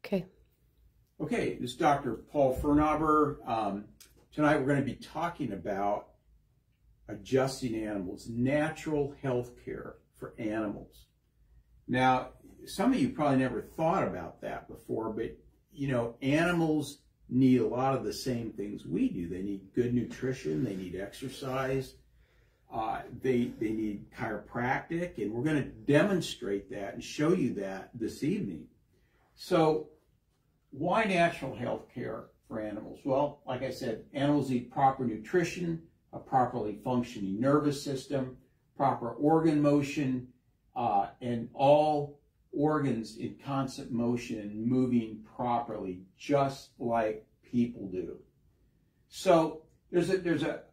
Okay. Okay, this is Dr. Paul Firnhaber. Tonight we're going to be talking about adjusting animals, natural health care for animals. Now, some of you probably never thought about that before, but you know, animals need a lot of the same things we do. They need good nutrition, they need exercise, they need chiropractic, and we're going to demonstrate that and show you that this evening. So, why natural health care for animals? Well, like I said, animals need proper nutrition, a properly functioning nervous system, proper organ motion, and all organs in constant motion and moving properly, just like people do. So there's a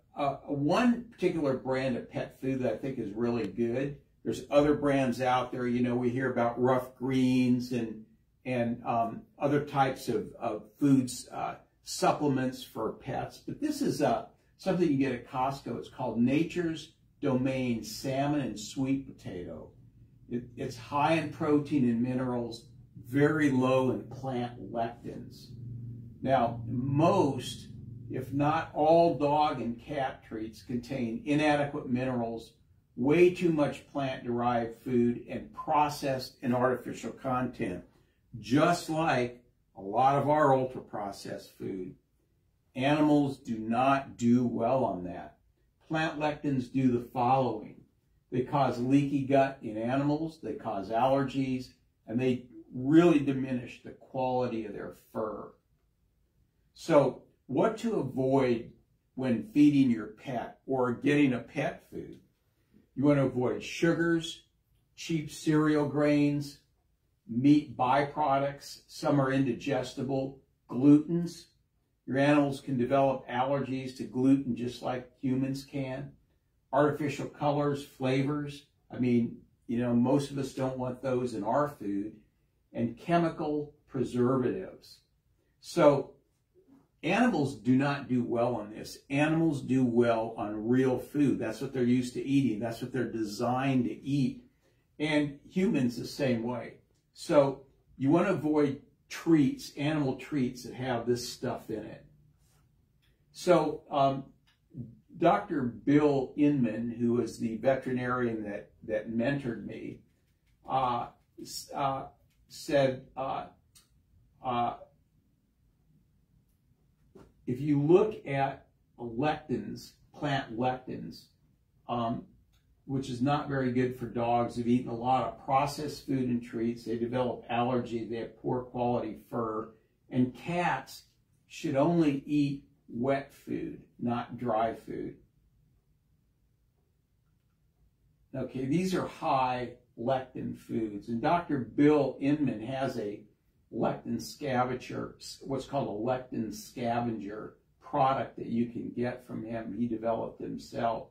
one particular brand of pet food that I think is really good. There's other brands out there. You know, we hear about Rough Greens and other types of foods, supplements for pets. But this is something you get at Costco. It's called Nature's Domain Salmon and Sweet Potato. It's high in protein and minerals, very low in plant lectins. Now, most, if not all, dog and cat treats contain inadequate minerals, way too much plant-derived food, and processed and artificial content, just like a lot of our ultra-processed food. Animals do not do well on that. Plant lectins do the following. They cause leaky gut in animals, they cause allergies, and they really diminish the quality of their fur. So, what to avoid when feeding your pet or getting a pet food? You want to avoid sugars, cheap cereal grains, meat byproducts. Some are indigestible. Glutens. Your animals can develop allergies to gluten just like humans can. Artificial colors, flavors. I mean, you know, most of us don't want those in our food. And chemical preservatives. So, animals do not do well on this. Animals do well on real food. That's what they're used to eating. That's what they're designed to eat. And humans the same way. So you want to avoid treats, animal treats that have this stuff in it. So Dr. Bill Inman, who was the veterinarian that mentored me, said, if you look at lectins, plant lectins, which is not very good for dogs, who've eaten a lot of processed food and treats, they develop allergies, they have poor quality fur, and cats should only eat wet food, not dry food. Okay, these are high lectin foods, and Dr. Bill Inman has a lectin scavenger, what's called a lectin scavenger product that you can get from him. He developed himself.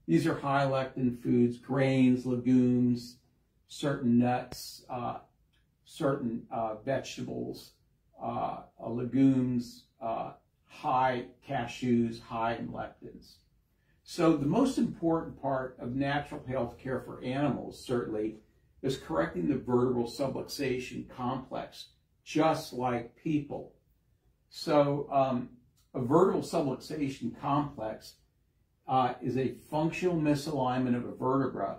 These are high lectin foods, grains, legumes, certain nuts, certain vegetables, legumes, high cashews, high in lectins. So the most important part of natural health care for animals, certainly, is correcting the vertebral subluxation complex, just like people. So a vertebral subluxation complex is a functional misalignment of a vertebra,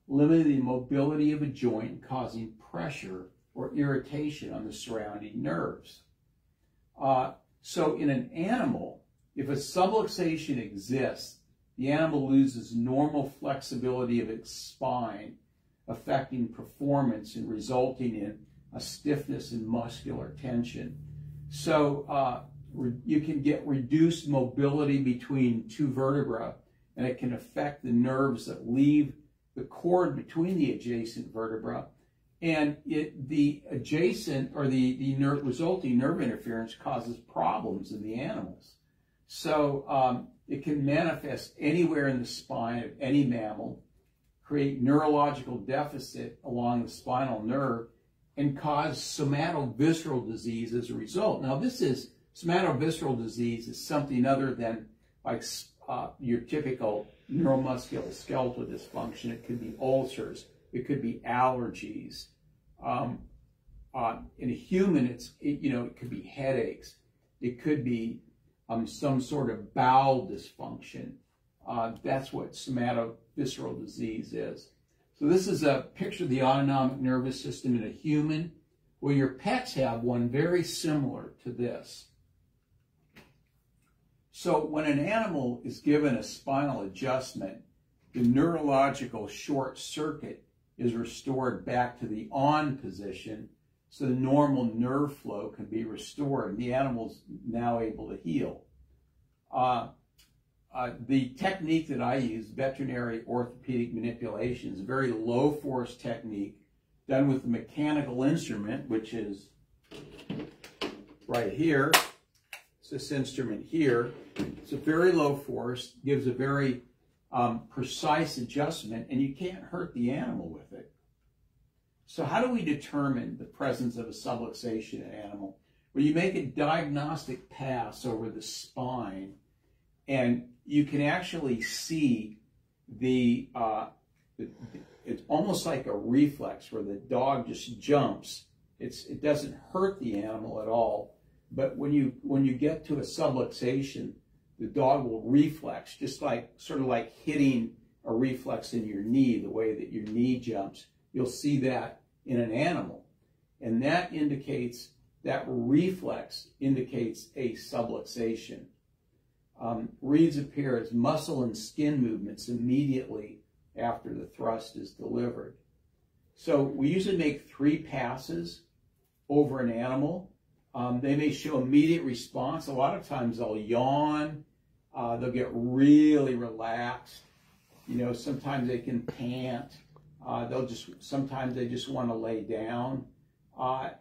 limiting the mobility of a joint, causing pressure or irritation on the surrounding nerves. So in an animal, if a subluxation exists, the animal loses normal flexibility of its spine, affecting performance and resulting in a stiffness and muscular tension. So you can get reduced mobility between two vertebrae, and it can affect the nerves that leave the cord between the adjacent vertebra, and the adjacent or the resulting nerve interference causes problems in the animals. So it can manifest anywhere in the spine of any mammal, create neurological deficit along the spinal nerve, and cause somatovisceral disease as a result. Now, somatovisceral disease is something other than like your typical neuromuscular skeletal dysfunction. It could be ulcers. It could be allergies. in a human, it could be headaches. It could be some sort of bowel dysfunction. That's what somatovisceral disease is. So this is a picture of the autonomic nervous system in a human. Well, your pets have one very similar to this. So when an animal is given a spinal adjustment, the neurological short circuit is restored back to the on position, so the normal nerve flow can be restored. The animal's now able to heal. The technique that I use, veterinary orthopedic manipulation, is a very low force technique done with a mechanical instrument, which is right here. It's this instrument here. It's a very low force, gives a very precise adjustment, and you can't hurt the animal with it. So how do we determine the presence of a subluxation in an animal? Well, you make a diagnostic pass over the spine, and you can actually see it's almost like a reflex where the dog just jumps. It doesn't hurt the animal at all, but when you get to a subluxation, the dog will reflex, just like sort of like hitting a reflex in your knee, the way that your knee jumps. You'll see that in an animal, and that reflex indicates a subluxation. Reads appear as muscle and skin movements immediately after the thrust is delivered. So we usually make 3 passes over an animal. They may show immediate response. A lot of times they'll yawn. They'll get really relaxed. Sometimes they can pant. Sometimes they just want to lay down.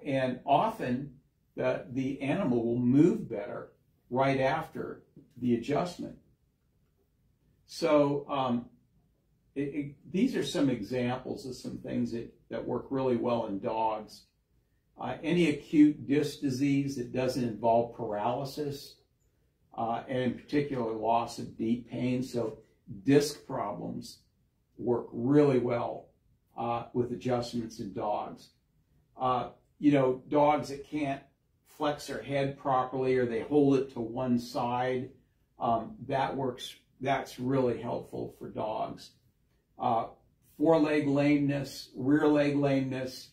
And often the animal will move better right after the adjustment. So these are some examples of some things that work really well in dogs. Any acute disc disease that doesn't involve paralysis, and in particular loss of deep pain. So disc problems work really well with adjustments in dogs. Dogs that can't flex their head properly, or they hold it to one side, that's really helpful for dogs. Foreleg lameness, rear leg lameness,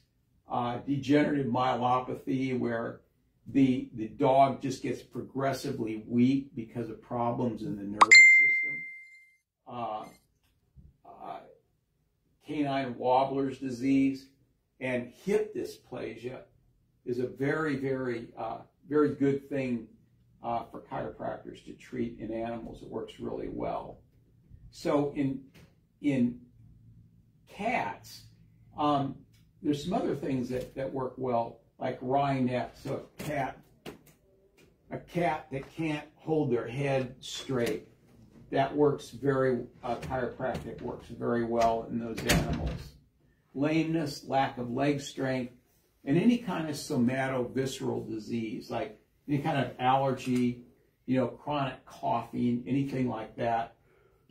degenerative myelopathy, where the dog just gets progressively weak because of problems in the nervous system. Canine wobbler's disease, and hip dysplasia is a very, very, very good thing for chiropractors to treat in animals. It works really well. So in cats, there's some other things that work well, like rhinette. So a cat that can't hold their head straight, that works chiropractic works very well in those animals. Lameness, lack of leg strength, and any kind of somatovisceral disease, like any kind of allergy, chronic coughing, anything like that,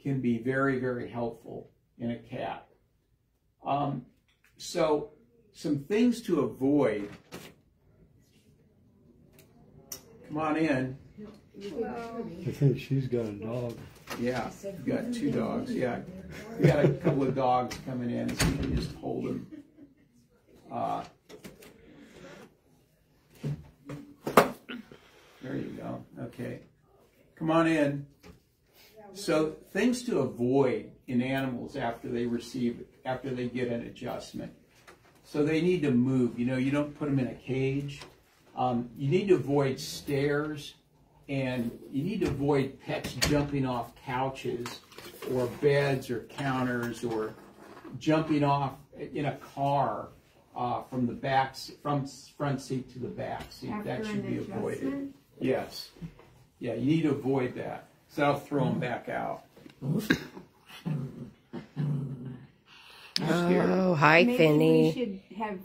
can be very, very helpful in a cat. So some things to avoid. Come on in. I think she's got a dog. Yeah, we've got 2 dogs. Yeah, we got a couple of dogs coming in, so you can just hold them. There you go. Okay, come on in. So things to avoid in animals after they get an adjustment. So they need to move. You don't put them in a cage. You need to avoid stairs. And you need to avoid pets jumping off couches or beds or counters, or jumping off in a car from front seat to the back seat. That should be avoided. Yes. Yeah, you need to avoid that. So I'll throw them back out. Oh, hi, Finny. Maybe we should have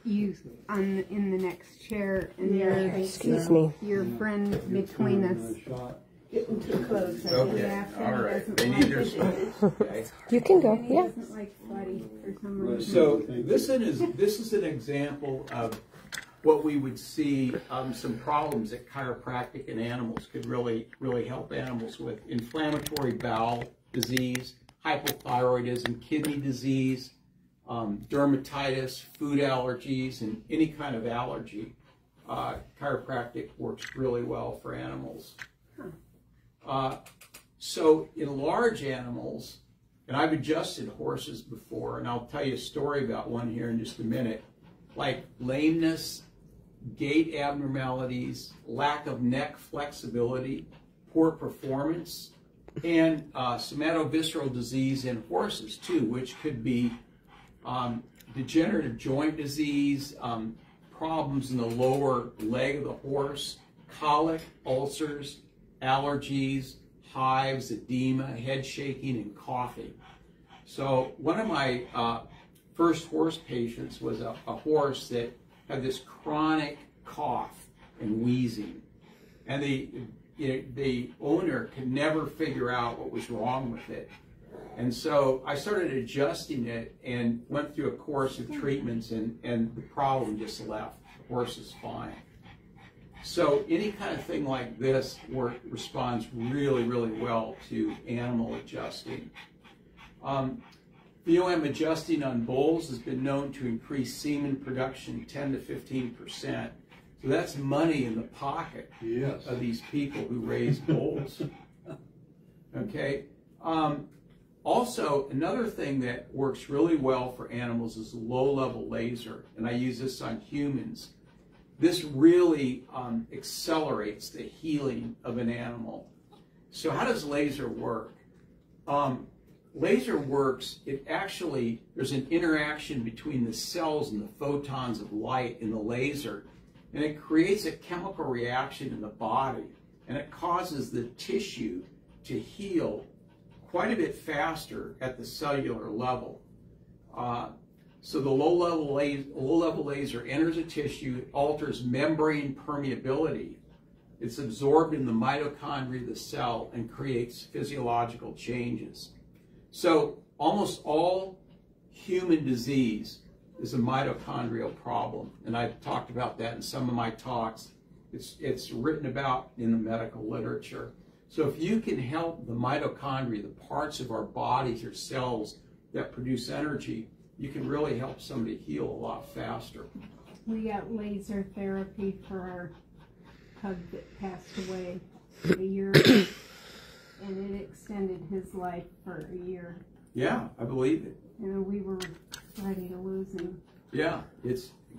you in the next chair, and your friend between us. Getting too close. Okay, yeah, all right. They need their space. Okay. You can go. Yeah. Doesn't like Buddy for some reason. So this is an example of what we would see some problems that chiropractic in animals could really help animals with: inflammatory bowel disease, hypothyroidism, kidney disease, dermatitis, food allergies, and any kind of allergy. Chiropractic works really well for animals. So in large animals, and I've adjusted horses before, and I'll tell you a story about one here in just a minute, like lameness, gait abnormalities, lack of neck flexibility, poor performance, and somatovisceral disease in horses too, which could be degenerative joint disease, problems in the lower leg of the horse, colic, ulcers, allergies, hives, edema, head shaking, and coughing. So one of my first horse patients was a horse that had this chronic cough and wheezing, and the owner could never figure out what was wrong with it. And so I started adjusting it and went through a course of treatments, and the problem just left. The horse is fine. So any kind of thing like this responds really well to animal adjusting. VOM adjusting on bulls has been known to increase semen production 10 to 15%. So that's money in the pocket of these people who raise bulls. Okay. Also, another thing that works really well for animals is low-level laser, and I use this on humans. This really accelerates the healing of an animal. So how does laser work? Laser works, there's an interaction between the cells and the photons of light in the laser, and it creates a chemical reaction in the body, and it causes the tissue to heal quite a bit faster at the cellular level. So the low-level laser enters a tissue, it alters membrane permeability. It's absorbed in the mitochondria of the cell and creates physiological changes. So almost all human disease is a mitochondrial problem, and I've talked about that in some of my talks. It's written about in the medical literature. So if you can help the mitochondria, the parts of our bodies or cells that produce energy, you can really help somebody heal a lot faster. We got laser therapy for our pug that passed away a year ago, and it extended his life for a year. Yeah, I believe it. And we were ready to lose him. Yeah,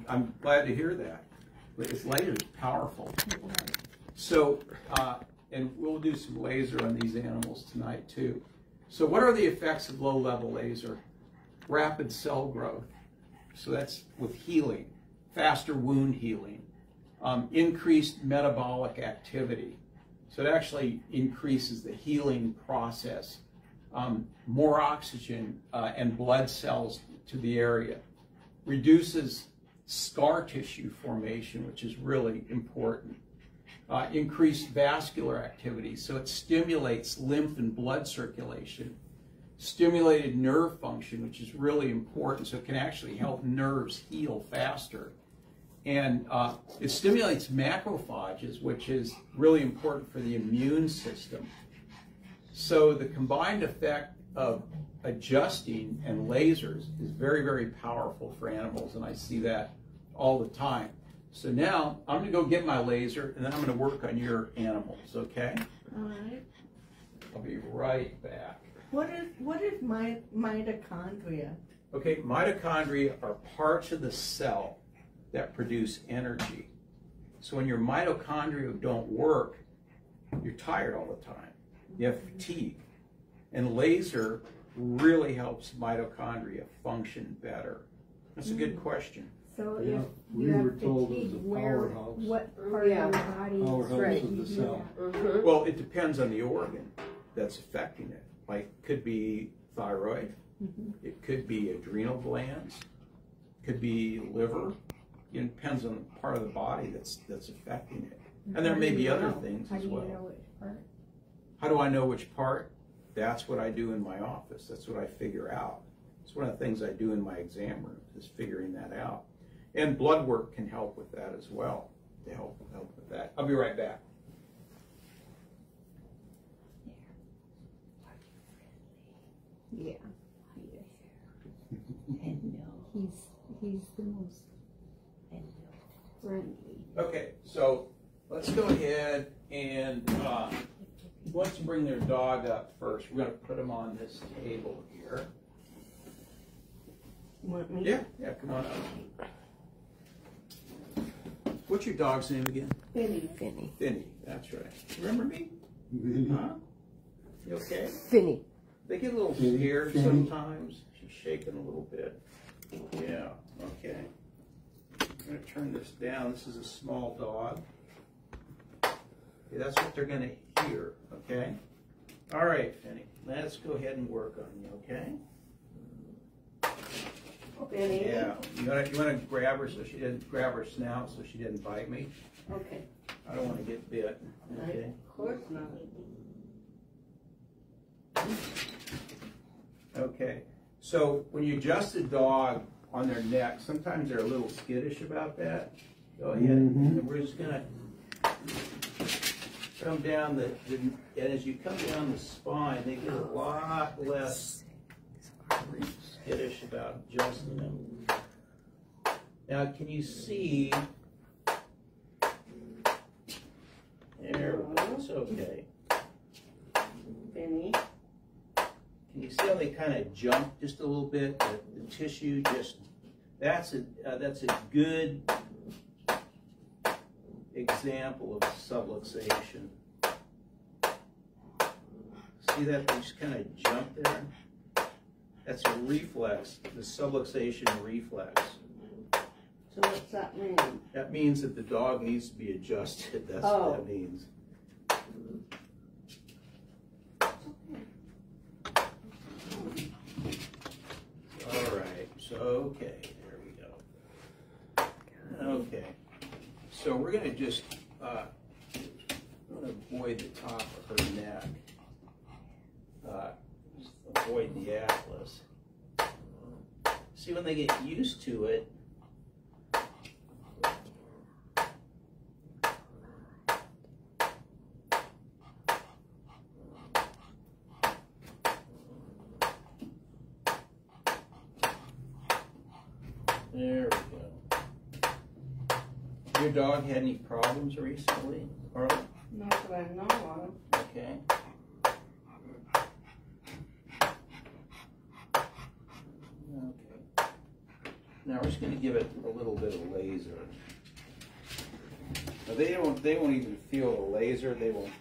I'm glad to hear that. Laser is powerful. So, and we'll do some laser on these animals tonight too. So what are the effects of low-level laser? Rapid cell growth. So that's with healing. Faster wound healing. Increased metabolic activity. So it actually increases the healing process. More oxygen and blood cells to the area. Reduces scar tissue formation, which is really important. Increased vascular activity, so it stimulates lymph and blood circulation. Stimulated nerve function, which is really important, so it can actually help nerves heal faster. And it stimulates macrophages, which is really important for the immune system. So the combined effect of adjusting and lasers is very powerful for animals, and I see that all the time. So now I'm going to go get my laser, and then I'm going to work on your animals, okay? All right. I'll be right back. What is mitochondria? Okay, mitochondria are parts of the cell that produce energy. So when your mitochondria don't work, you're tired all the time. You have fatigue. And laser really helps mitochondria function better. That's a good question. So Yeah, if we you were have told it fatigue, was a where, powerhouse. what part of your body is Powerhouse of the cell. Well, it depends on the organ that's affecting it. Like, could be thyroid, it could be adrenal glands, could be liver. It depends on the part of the body that's affecting it. And there may be other things as well. How do you know which part? How do I know which part? That's what I do in my office. That's what I figure out. It's one of the things I do in my exam room, is figuring that out. And blood work can help with that as well, to help with that. I'll be right back. Yeah. He's the most friendly. Okay, so let's go ahead and let's bring their dog up first. We're going to put him on this table here. Want me? Yeah, come on up. What's your dog's name again? Finny. Finny, that's right. Remember me? Huh? You okay? Finny. They get a little scared sometimes. She's shaking a little bit. Yeah, okay. I'm going to turn this down. This is a small dog. Okay, that's what they're going to hear, okay? All right, Finny, let's go ahead and work on you, okay? Finny. Yeah, you want to grab her so she didn't grab her snout so she didn't bite me. Okay. I don't want to get bit. Okay. Of course not. Okay. So when you adjust a dog on their neck, sometimes they're a little skittish about that. Go ahead. And we're just gonna come down and as you come down the spine, they get a lot less skittish about adjusting them. Now, can you see? There we go. It's okay. Finny. Can you see how they kind of jump just a little bit? The tissue just, that's a good example of subluxation. See that they just kind of jump there? That's a reflex, the subluxation reflex. So what's that mean? That means that the dog needs to be adjusted. That's what that means. All right, so okay, there we go. Okay, so we're going to just avoid the top of her neck. Just avoid the atlas. See, when they get used to it, there we go. Your dog had any problems recently, Carla? Not that I know of. Okay. Okay. Now we're just going to give it a little bit of laser. Now they won't even feel the laser. They won't.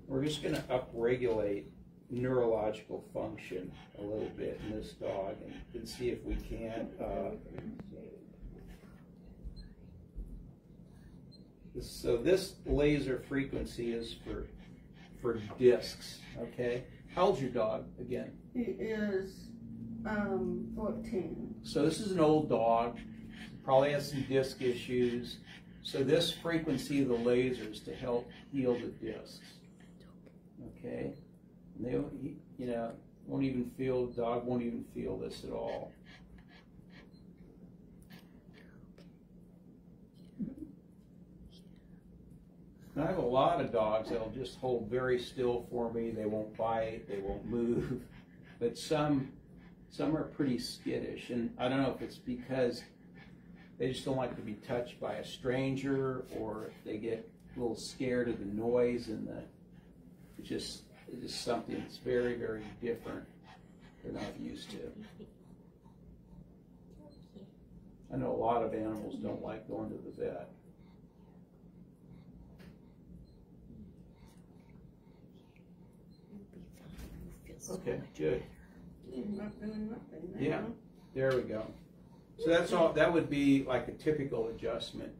We're just going to upregulate neurological function a little bit in this dog and see if we can. So this laser frequency is for discs. Okay. How old's your dog again? He is 14. So this is an old dog. Probably has some disc issues. So this frequency of the lasers to help heal the discs. Okay. And they, won't even feel, the dog won't even feel this at all. And I have a lot of dogs that'll just hold very still for me. They won't bite, they won't move. But some are pretty skittish. And I don't know if it's because they just don't like to be touched by a stranger, or if they get a little scared of the noise and it's just something that's very, very different they're not used to. I know a lot of animals don't like going to the vet. Okay, good. Not doing nothing now. Yeah, there we go. So that's all. That would be like a typical adjustment.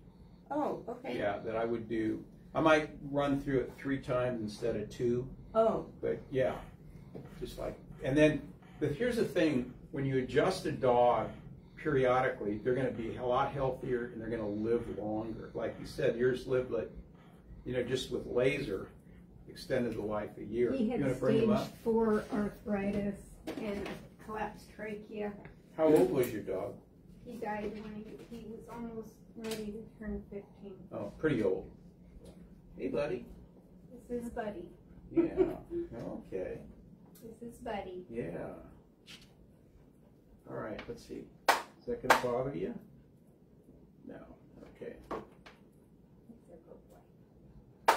Oh, okay. Yeah, that I would do. I might run through it 3 times instead of 2. Oh. But yeah, just like, but here's the thing, when you adjust a dog periodically, they're going to be a lot healthier and they're going to live longer. Like you said, yours lived like, just with laser, extended the life a year. He had You want to bring him stage up? 4 arthritis and a collapsed trachea. How old was your dog? He died when he was almost ready to turn 15. Oh, pretty old. Hey, buddy. This is Buddy. Yeah. Okay. This is Buddy. Yeah. All right. Let's see. Is that going to bother you? No. Okay. He's a good boy.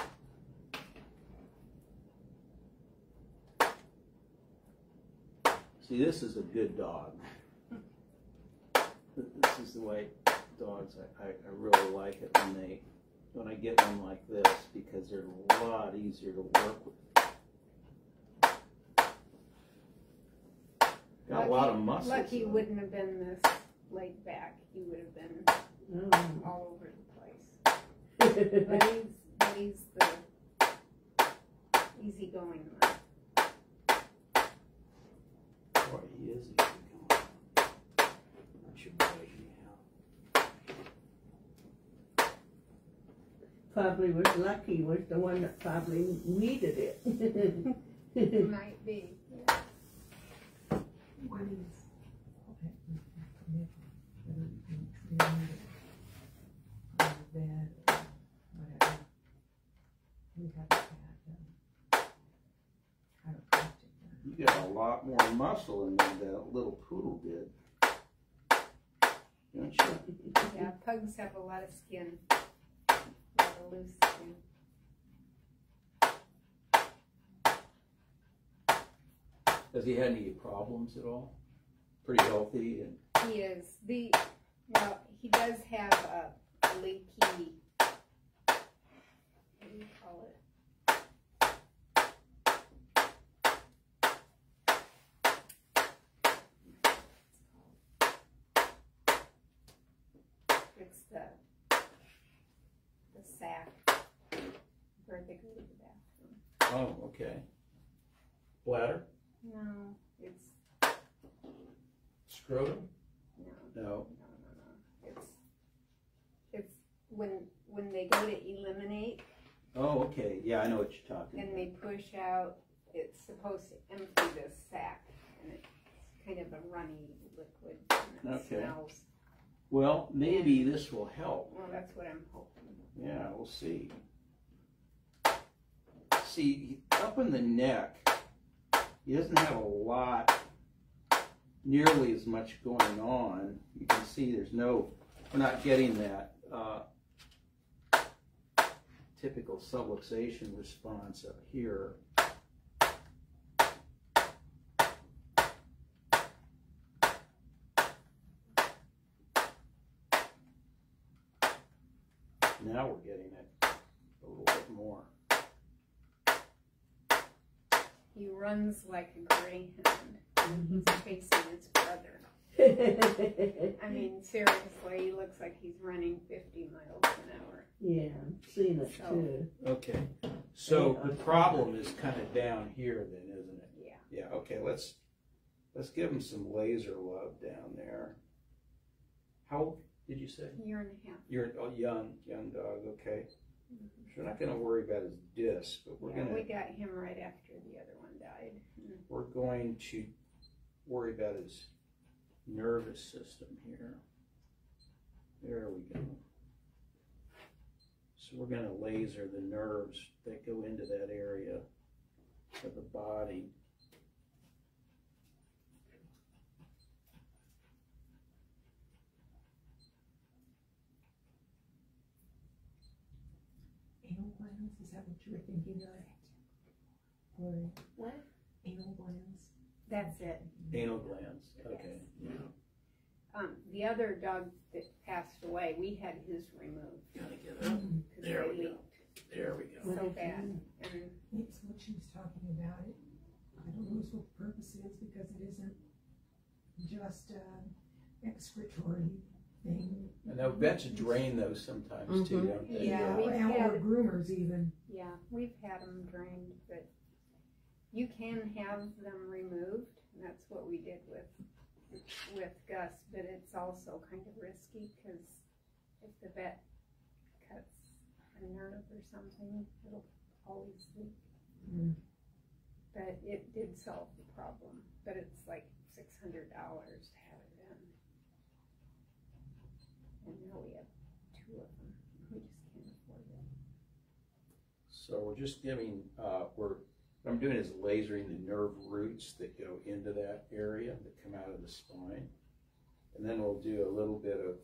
See, this is a good dog. This is the way dogs, I really like it when I get one like this, because they're a lot easier to work with. Got a lot of muscles. Lucky wouldn't have been this laid back. He would have been all over the place. But he's the easygoing one. Boy, he is easygoing. That's your boy, yeah. Probably was lucky, was the one that probably needed it. Might be. What is bed, whatever. We have a chiropractic. You got a lot more muscle in there than that little poodle did. Don't you? Yeah, pugs have a lot of skin. A lot of loose skin. Has he had any problems at all? Pretty healthy and He is. Well, he does have a leaky, what do you call it? It's the sac where they go to the bathroom. oh, okay. Bladder? No, it's Scrotum? no. No. It's when they go to eliminate Oh, okay. Yeah, I know what you're talking and about. they push out, it's supposed to empty the sac, and it's kind of a runny liquid, and it Okay. smells. Well, maybe this will help. Well, that's what I'm hoping. Yeah, we'll see. See, up in the neck, he doesn't have a lot, nearly as much going on. You can see we're not getting that typical subluxation response up here. Now we're getting it a little bit more. He runs like a greyhound, and he's chasing his brother. I mean, seriously, he looks like he's running 50 miles an hour. Yeah, I've seen it too. Okay, so the problem is kind of down here then, isn't it? Yeah. Yeah, okay, let's give him some laser love down there. How old did you say? A year and a half. You're a young dog, okay. We're not going to worry about his disc, but We got him right after the other one died. we're going to worry about his nervous system here. There we go. So we're going to laser the nerves that go into that area of the body. Anal glands, is that what you were thinking of? Or What? anal glands? That's it. Anal glands, okay. The other dog that passed away, we had his removed. Gotta get up. Because There they we go. leaked There we go. so bad. And It's what she was talking about. I don't know what the purpose is, because it isn't just excretory thing. And now vets drain those sometimes too, don't they? Yeah, we've and had- or groomers even. yeah, we've had them drained, but you can have them removed. And that's what we did with Gus, but it's also kind of risky because if the vet cuts a nerve or something, it'll always leak. Mm. But it did solve the problem. But it's like $600 to have it done. And now we have 2 of them. We just can't afford it. So we're just giving, what I'm doing is lasering the nerve roots that go into that area, that come out of the spine. And then we'll do a little bit of,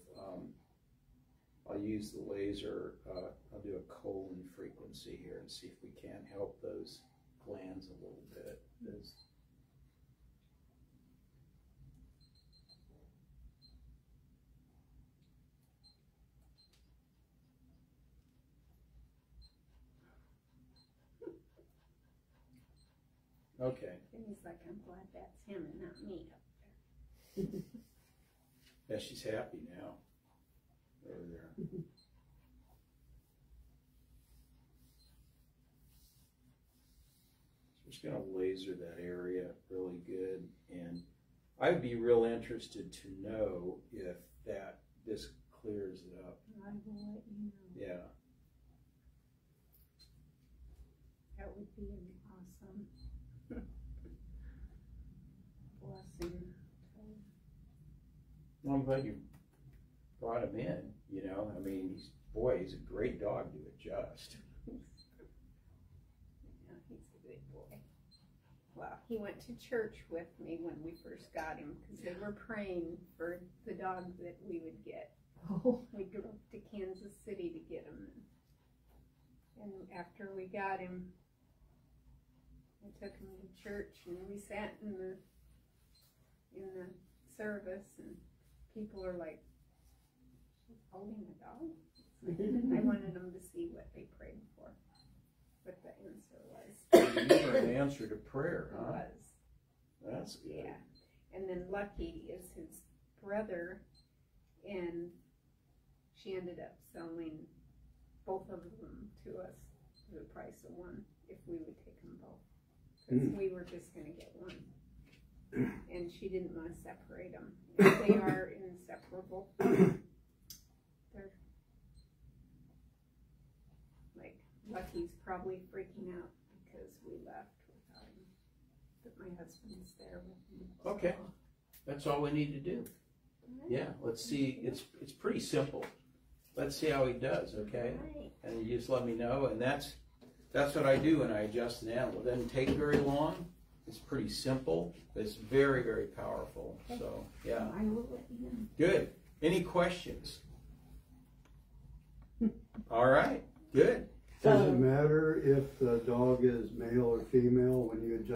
I'll use the laser, I'll do a colon frequency here and see if we can't help those glands a little bit. Okay. And he's like, I'm glad that's him and not me up there. Yeah, she's happy now. Over there. So we're just going to laser that area really good. And I'd be real interested to know if this clears it up. I will let you know. Yeah. That would be an awesome blessing. Well, I'm glad you brought him in, you know. I mean, he's a great dog to adjust. Yeah, he's a good boy. Well, he went to church with me when we first got him because they were praying for the dog that we would get. Oh. We drove to Kansas City to get him. And after we got him, I took him to church and we sat in the service and people are like, she's holding a dog? I wanted them to see what they prayed for, what the answer was. You were an answer to prayer, It huh? was. That's good. Yeah. And then Lucky is his brother, and she ended up selling both of them to us for the price of one if we would take them both. Because we were just going to get one. And she didn't want to separate them. And they are inseparable. They're like, Lucky's probably freaking out because we left without him. But my husband's there with him. Okay. That's all we need to do. Right. Yeah, let's see. It's pretty simple. Let's see how he does, okay? Right. And you just let me know. And that's what I do when I adjust an animal. It doesn't take very long. It's pretty simple. It's very, very powerful. Okay. So, yeah. I will let you know. Good. Any questions? All right. Good. Does it matter if the dog is male or female when you adjust?